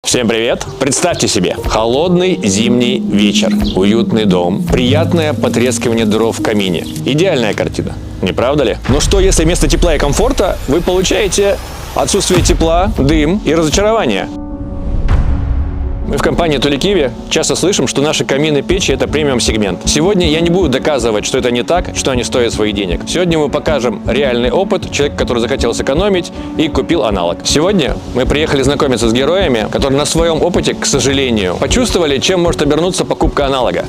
Всем привет! Представьте себе, холодный зимний вечер, уютный дом, приятное потрескивание дров в камине. Идеальная картина, не правда ли? Но что, если вместо тепла и комфорта вы получаете отсутствие тепла, дым и разочарование? Мы в компании Tuli Kiwi часто слышим, что наши камины печи – это премиум-сегмент. Сегодня я не буду доказывать, что это не так, что они стоят своих денег. Сегодня мы покажем реальный опыт человека, который захотел сэкономить и купил аналог. Сегодня мы приехали знакомиться с героями, которые на своем опыте, к сожалению, почувствовали, чем может обернуться покупка аналога.